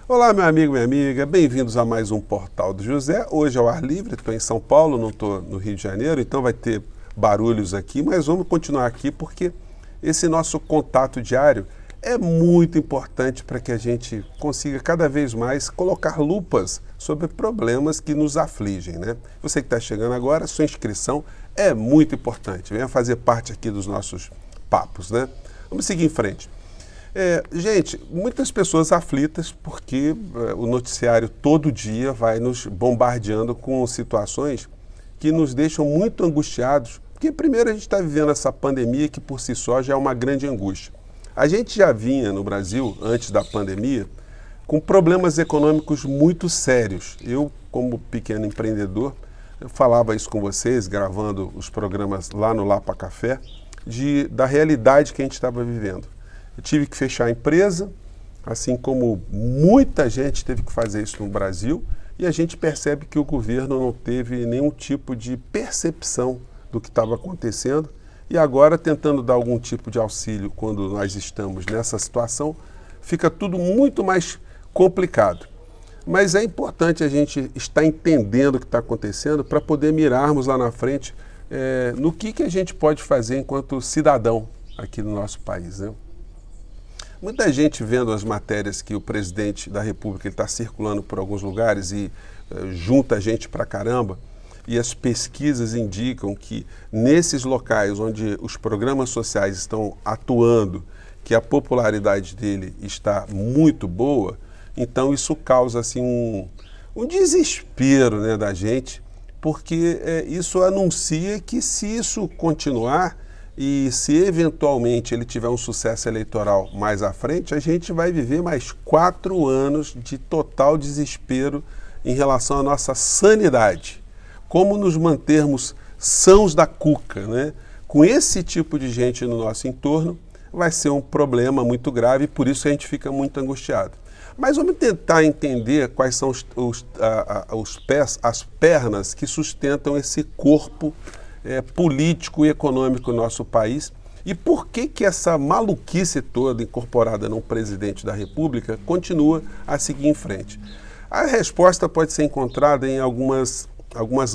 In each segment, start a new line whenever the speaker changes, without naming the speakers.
Olá, meu amigo, minha amiga, bem-vindos a mais um Portal do José. Hoje é ao ar livre, estou em São Paulo, não estou no Rio de Janeiro, então vai ter barulhos aqui, mas vamos continuar aqui porque esse nosso contato diário é muito importante para que a gente consiga cada vez mais colocar lupas sobre problemas que nos afligem, né? Você que está chegando agora, sua inscrição é muito importante. Venha fazer parte aqui dos nossos papos, né? Vamos seguir em frente. Gente, muitas pessoas aflitas porque o noticiário todo dia vai nos bombardeando com situações que nos deixam muito angustiados, porque primeiro a gente está vivendo essa pandemia que por si só já é uma grande angústia. A gente já vinha no Brasil, antes da pandemia, com problemas econômicos muito sérios. Eu, como pequeno empreendedor, eu falava isso com vocês, gravando os programas lá no Lapa Café, da realidade que a gente estava vivendo. Eu tive que fechar a empresa, assim como muita gente teve que fazer isso no Brasil, e a gente percebe que o governo não teve nenhum tipo de percepção do que estava acontecendo, e agora tentando dar algum tipo de auxílio quando nós estamos nessa situação, fica tudo muito mais complicado. Mas é importante a gente estar entendendo o que está acontecendo para poder mirarmos lá na frente no que a gente pode fazer enquanto cidadão aqui no nosso país, né? Muita gente vendo as matérias que o presidente da República está circulando por alguns lugares e junta gente pra caramba, e as pesquisas indicam que nesses locais onde os programas sociais estão atuando, que a popularidade dele está muito boa, então isso causa assim, um desespero, né, da gente, porque isso anuncia que se isso continuar, e se eventualmente ele tiver um sucesso eleitoral mais à frente, a gente vai viver mais 4 anos de total desespero em relação à nossa sanidade. Como nos mantermos sãos da cuca, né? Com esse tipo de gente no nosso entorno, vai ser um problema muito grave e por isso a gente fica muito angustiado. Mas vamos tentar entender quais são os pés, as pernas que sustentam esse corpo político e econômico do nosso país e por que essa maluquice toda incorporada no presidente da República continua a seguir em frente. A resposta pode ser encontrada em algumas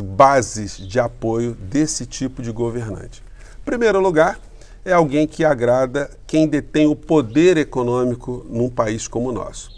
bases de apoio desse tipo de governante. Em primeiro lugar, é alguém que agrada quem detém o poder econômico num país como o nosso.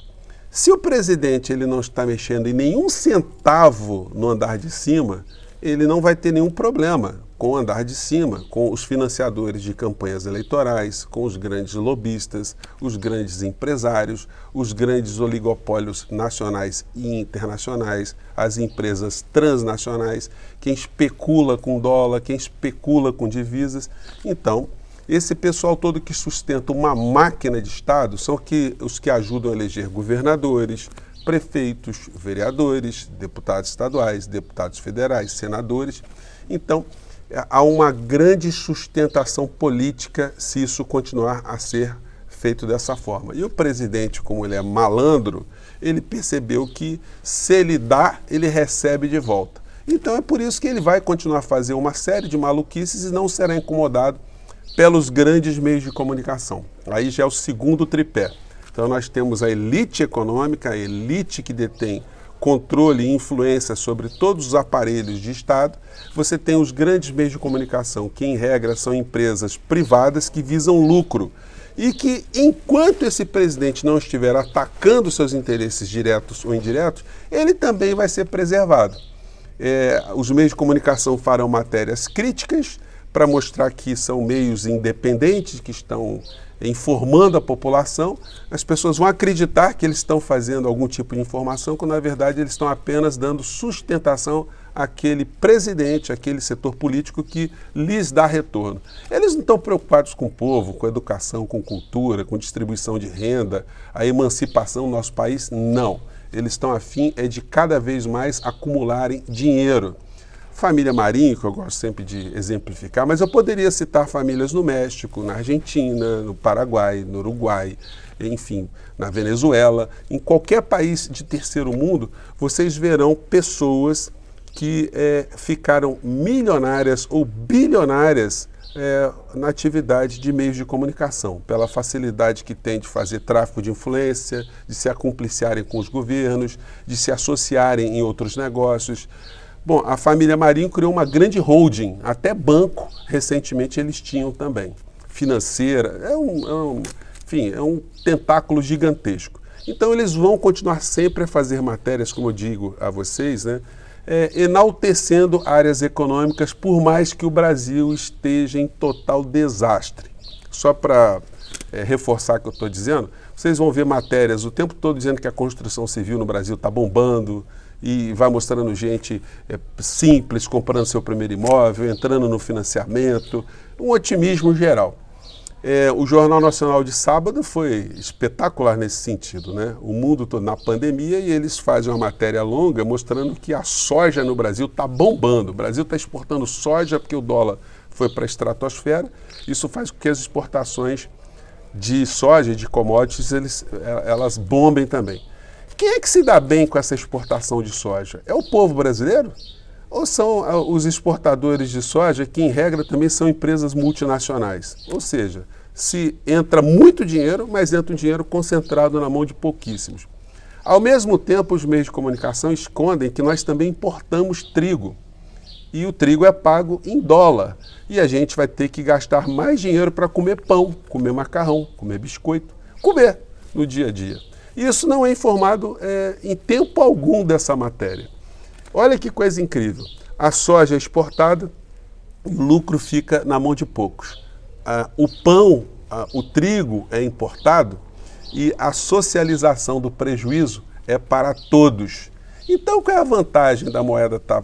Se o presidente ele não está mexendo em nenhum centavo no andar de cima, ele não vai ter nenhum problema com o andar de cima, com os financiadores de campanhas eleitorais, com os grandes lobistas, os grandes empresários, os grandes oligopólios nacionais e internacionais, as empresas transnacionais, quem especula com dólar, quem especula com divisas. Então, esse pessoal todo que sustenta uma máquina de Estado são os que ajudam a eleger governadores, prefeitos, vereadores, deputados estaduais, deputados federais, senadores. Então, há uma grande sustentação política se isso continuar a ser feito dessa forma. E o presidente, como ele é malandro, ele percebeu que se ele dá, ele recebe de volta. Então é por isso que ele vai continuar a fazer uma série de maluquices e não será incomodado pelos grandes meios de comunicação. Aí já é o segundo tripé. Então nós temos a elite econômica, a elite que detém controle e influência sobre todos os aparelhos de Estado. Você tem os grandes meios de comunicação, que em regra são empresas privadas que visam lucro e que, enquanto esse presidente não estiver atacando seus interesses diretos ou indiretos, ele também vai ser preservado. Os meios de comunicação farão matérias críticas para mostrar que são meios independentes, que estão informando a população. As pessoas vão acreditar que eles estão fazendo algum tipo de informação, quando na verdade eles estão apenas dando sustentação àquele presidente, àquele setor político que lhes dá retorno. Eles não estão preocupados com o povo, com educação, com cultura, com distribuição de renda, a emancipação do nosso país, não. Eles estão afim de cada vez mais acumularem dinheiro. Família Marinho, que eu gosto sempre de exemplificar, mas eu poderia citar famílias no México, na Argentina, no Paraguai, no Uruguai, enfim, na Venezuela. Em qualquer país de terceiro mundo, vocês verão pessoas que ficaram milionárias ou bilionárias na atividade de meios de comunicação, pela facilidade que tem de fazer tráfico de influência, de se acumpliciarem com os governos, de se associarem em outros negócios. Bom, a família Marinho criou uma grande holding, até banco, recentemente eles tinham também, financeira, enfim, é um tentáculo gigantesco. Então eles vão continuar sempre a fazer matérias, como eu digo a vocês, né, enaltecendo áreas econômicas, por mais que o Brasil esteja em total desastre. Só para reforçar o que eu estou dizendo, vocês vão ver matérias o tempo todo dizendo que a construção civil no Brasil está bombando, e vai mostrando gente simples, comprando seu primeiro imóvel, entrando no financiamento, um otimismo geral. O Jornal Nacional de sábado foi espetacular nesse sentido, né? O mundo todo na pandemia, e eles fazem uma matéria longa mostrando que a soja no Brasil está bombando. O Brasil está exportando soja porque o dólar foi para a estratosfera. Isso faz com que as exportações de soja, de commodities, elas bombem também. Quem é que se dá bem com essa exportação de soja? É o povo brasileiro? Ou são os exportadores de soja, que em regra também são empresas multinacionais? Ou seja, se entra muito dinheiro, mas entra um dinheiro concentrado na mão de pouquíssimos. Ao mesmo tempo, os meios de comunicação escondem que nós também importamos trigo. E o trigo é pago em dólar. E a gente vai ter que gastar mais dinheiro para comer pão, comer macarrão, comer biscoito, comer no dia a dia. Isso não é informado em tempo algum dessa matéria. Olha que coisa incrível. A soja é exportada, o lucro fica na mão de poucos. O pão, o trigo é importado e a socialização do prejuízo é para todos. Então, qual é a vantagem da moeda estar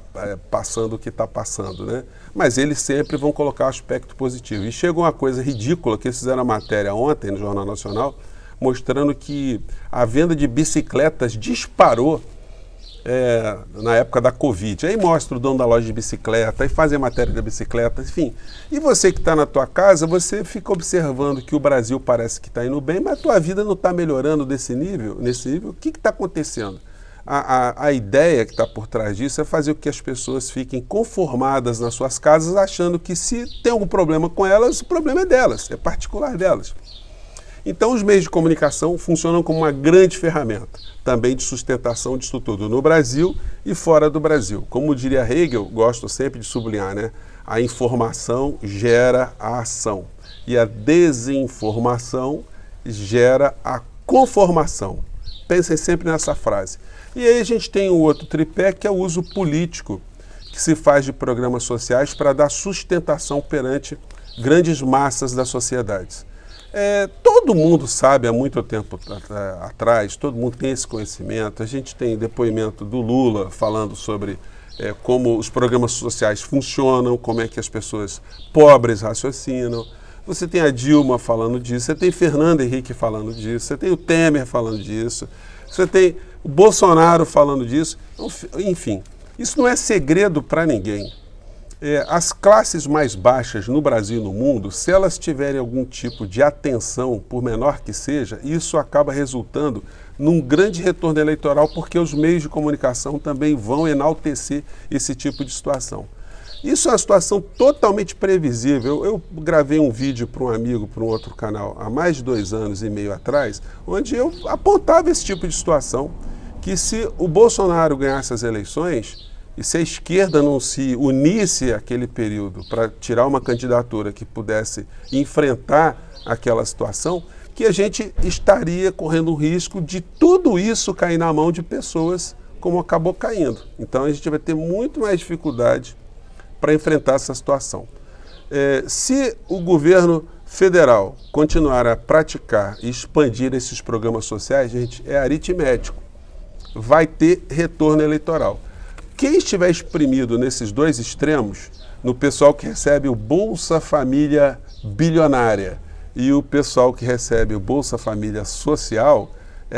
passando o que está passando, né? Mas eles sempre vão colocar o aspecto positivo. E chegou uma coisa ridícula, que eles fizeram a matéria ontem no Jornal Nacional, mostrando que a venda de bicicletas disparou na época da Covid. Aí mostra o dono da loja de bicicleta, aí fazem a matéria da bicicleta, enfim. E você que está na tua casa, você fica observando que o Brasil parece que está indo bem, mas a tua vida não está melhorando nesse nível. O que está acontecendo? A ideia que está por trás disso é fazer com que as pessoas fiquem conformadas nas suas casas, achando que se tem algum problema com elas, o problema é delas, é particular delas. Então, os meios de comunicação funcionam como uma grande ferramenta, também de sustentação disso tudo, no Brasil e fora do Brasil. Como diria Hegel, gosto sempre de sublinhar, né? A informação gera a ação e a desinformação gera a conformação. Pensem sempre nessa frase. E aí a gente tem o outro tripé, que é o uso político, que se faz de programas sociais para dar sustentação perante grandes massas das sociedades. Todo mundo sabe há muito tempo atrás, todo mundo tem esse conhecimento. A gente tem depoimento do Lula falando sobre como os programas sociais funcionam, como é que as pessoas pobres raciocinam. Você tem a Dilma falando disso, você tem Fernando Henrique falando disso, você tem o Temer falando disso, você tem o Bolsonaro falando disso. Enfim, isso não é segredo para ninguém. As classes mais baixas no Brasil e no mundo, se elas tiverem algum tipo de atenção, por menor que seja, isso acaba resultando num grande retorno eleitoral, porque os meios de comunicação também vão enaltecer esse tipo de situação. Isso é uma situação totalmente previsível. Eu gravei um vídeo para um amigo, para um outro canal, há mais de 2 anos e meio atrás, onde eu apontava esse tipo de situação, que se o Bolsonaro ganhasse as eleições, e se a esquerda não se unisse àquele período para tirar uma candidatura que pudesse enfrentar aquela situação, que a gente estaria correndo o risco de tudo isso cair na mão de pessoas como acabou caindo. Então a gente vai ter muito mais dificuldade para enfrentar essa situação. Se o governo federal continuar a praticar e expandir esses programas sociais, gente, é aritmético. Vai ter retorno eleitoral. Quem estiver exprimido nesses dois extremos, no pessoal que recebe o Bolsa Família bilionária e o pessoal que recebe o Bolsa Família social,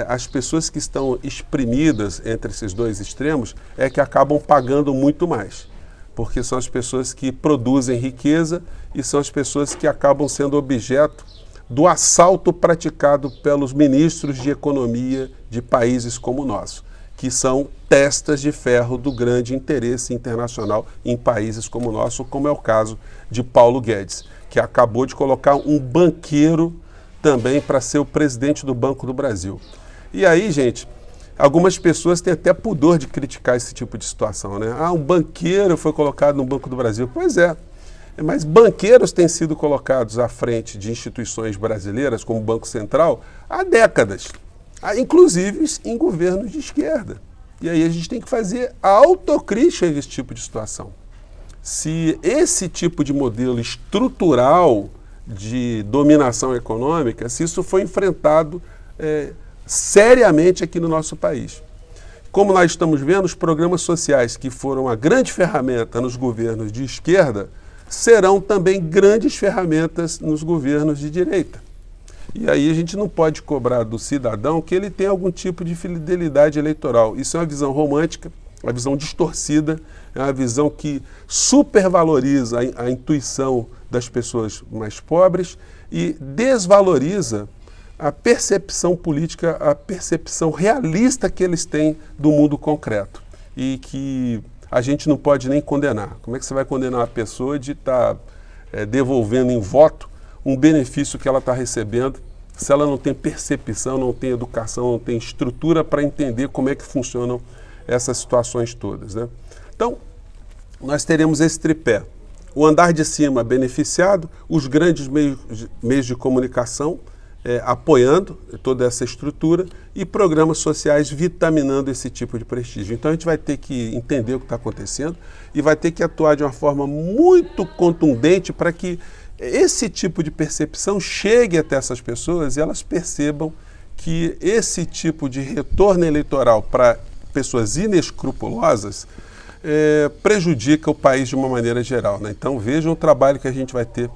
as pessoas que estão exprimidas entre esses dois extremos é que acabam pagando muito mais, porque são as pessoas que produzem riqueza e são as pessoas que acabam sendo objeto do assalto praticado pelos ministros de economia de países como o nosso. que são testas de ferro do grande interesse internacional em países como o nosso, como é o caso de Paulo Guedes, que acabou de colocar um banqueiro também para ser o presidente do Banco do Brasil. E aí, gente, algumas pessoas têm até pudor de criticar esse tipo de situação, né? Ah, um banqueiro foi colocado no Banco do Brasil. Pois é, mas banqueiros têm sido colocados à frente de instituições brasileiras, como o Banco Central, há décadas, inclusive em governos de esquerda. E aí a gente tem que fazer a autocrítica desse tipo de situação. Se esse tipo de modelo estrutural de dominação econômica, se isso foi enfrentado seriamente aqui no nosso país. Como nós estamos vendo, os programas sociais, que foram a grande ferramenta nos governos de esquerda, serão também grandes ferramentas nos governos de direita. E aí a gente não pode cobrar do cidadão que ele tenha algum tipo de fidelidade eleitoral. Isso é uma visão romântica, uma visão distorcida, é uma visão que supervaloriza a intuição das pessoas mais pobres e desvaloriza a percepção política, a percepção realista que eles têm do mundo concreto e que a gente não pode nem condenar. Como é que você vai condenar uma pessoa de estar devolvendo em voto um benefício que ela está recebendo se ela não tem percepção, não tem educação, não tem estrutura para entender como é que funcionam essas situações todas, né? Então, nós teremos esse tripé. O andar de cima beneficiado, os grandes meios de comunicação apoiando toda essa estrutura e programas sociais vitaminando esse tipo de prestígio. Então a gente vai ter que entender o que está acontecendo e vai ter que atuar de uma forma muito contundente para que esse tipo de percepção chegue até essas pessoas e elas percebam que esse tipo de retorno eleitoral para pessoas inescrupulosas prejudica o país de uma maneira geral, né? Então vejam o trabalho que a gente vai ter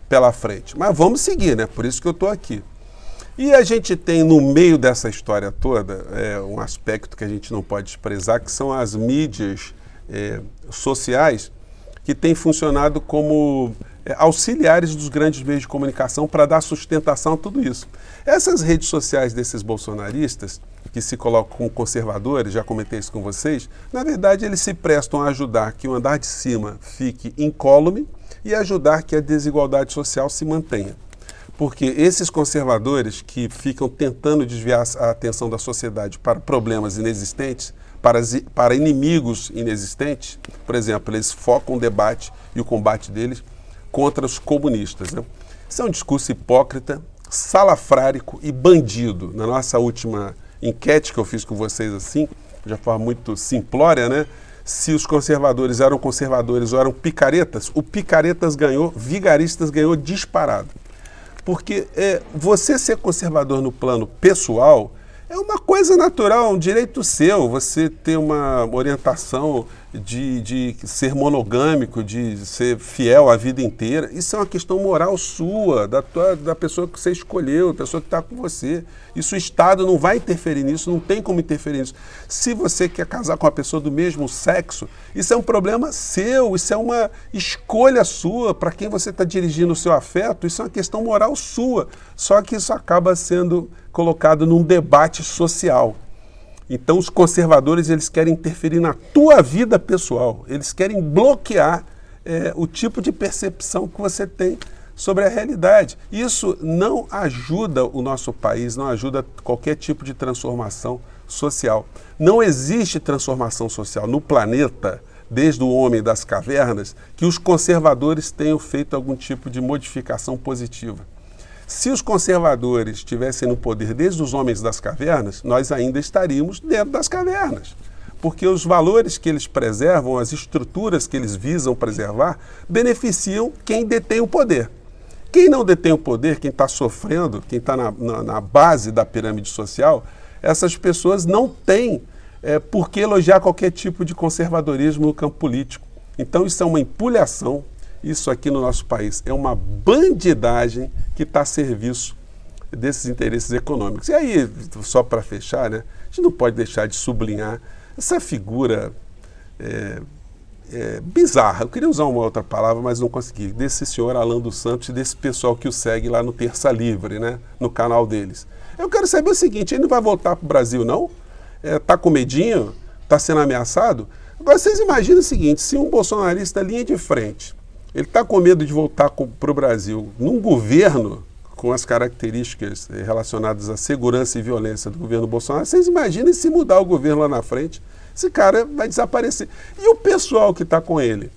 pela frente. Mas vamos seguir, né? Por isso que eu estou aqui. E a gente tem no meio dessa história toda um aspecto que a gente não pode desprezar, que são as mídias sociais que têm funcionado como auxiliares dos grandes meios de comunicação para dar sustentação a tudo isso. Essas redes sociais desses bolsonaristas, que se colocam como conservadores, já comentei isso com vocês, na verdade eles se prestam a ajudar que o andar de cima fique incólume e ajudar que a desigualdade social se mantenha. Porque esses conservadores que ficam tentando desviar a atenção da sociedade para problemas inexistentes, para inimigos inexistentes, por exemplo, eles focam o debate e o combate deles contra os comunistas, né? Isso é um discurso hipócrita, salafrárico e bandido. Na nossa última enquete que eu fiz com vocês assim, de forma muito simplória, né? Se os conservadores eram conservadores ou eram picaretas, o picaretas ganhou, vigaristas ganhou disparado. Porque você ser conservador no plano pessoal é uma coisa natural, um direito seu. Você ter uma orientação de ser monogâmico, de ser fiel a vida inteira, isso é uma questão moral sua, da pessoa que você escolheu, da pessoa que está com você. Isso o Estado não vai interferir nisso, não tem como interferir nisso. Se você quer casar com uma pessoa do mesmo sexo, isso é um problema seu, isso é uma escolha sua, para quem você está dirigindo o seu afeto, isso é uma questão moral sua. Só que isso acaba sendo colocado num debate social. Então os conservadores eles querem interferir na tua vida pessoal, eles querem bloquear o tipo de percepção que você tem sobre a realidade. Isso não ajuda o nosso país, não ajuda qualquer tipo de transformação social. Não existe transformação social no planeta, desde o homem das cavernas, que os conservadores tenham feito algum tipo de modificação positiva. Se os conservadores estivessem no poder desde os homens das cavernas, nós ainda estaríamos dentro das cavernas. Porque os valores que eles preservam, as estruturas que eles visam preservar, beneficiam quem detém o poder. Quem não detém o poder, quem está sofrendo, quem está na base da pirâmide social, essas pessoas não têm por que elogiar qualquer tipo de conservadorismo no campo político. Então isso é uma empulhação. Isso aqui no nosso país é uma bandidagem que está a serviço desses interesses econômicos. E aí, só para fechar, né, a gente não pode deixar de sublinhar essa figura bizarra. Eu queria usar uma outra palavra, mas não consegui. Desse senhor Alan dos Santos e desse pessoal que o segue lá no Terça Livre, né, no canal deles. Eu quero saber o seguinte, ele não vai voltar para o Brasil, não? Está com medinho? Está sendo ameaçado? Agora, vocês imaginam o seguinte, se um bolsonarista linha de frente, ele está com medo de voltar para o Brasil num governo com as características relacionadas à segurança e violência do governo Bolsonaro, vocês imaginem se mudar o governo lá na frente, esse cara vai desaparecer. E o pessoal que está com ele?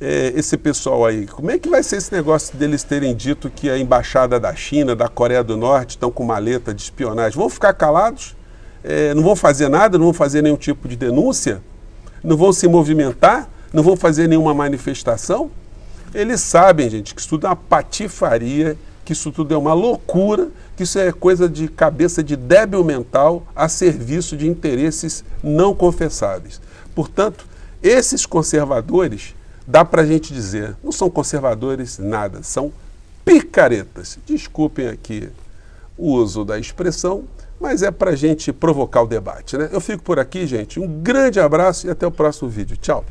Esse pessoal aí, como é que vai ser esse negócio deles terem dito que a embaixada da China, da Coreia do Norte estão com maleta de espionagem? Vão ficar calados? Não vão fazer nada? Não vão fazer nenhum tipo de denúncia? Não vão se movimentar? Não vão fazer nenhuma manifestação? Eles sabem, gente, que isso tudo é uma patifaria, que isso tudo é uma loucura, que isso é coisa de cabeça de débil mental a serviço de interesses não confessáveis. Portanto, esses conservadores, dá para a gente dizer, não são conservadores nada, são picaretas. Desculpem aqui o uso da expressão, mas é para a gente provocar o debate, né? Eu fico por aqui, gente. Um grande abraço e até o próximo vídeo. Tchau!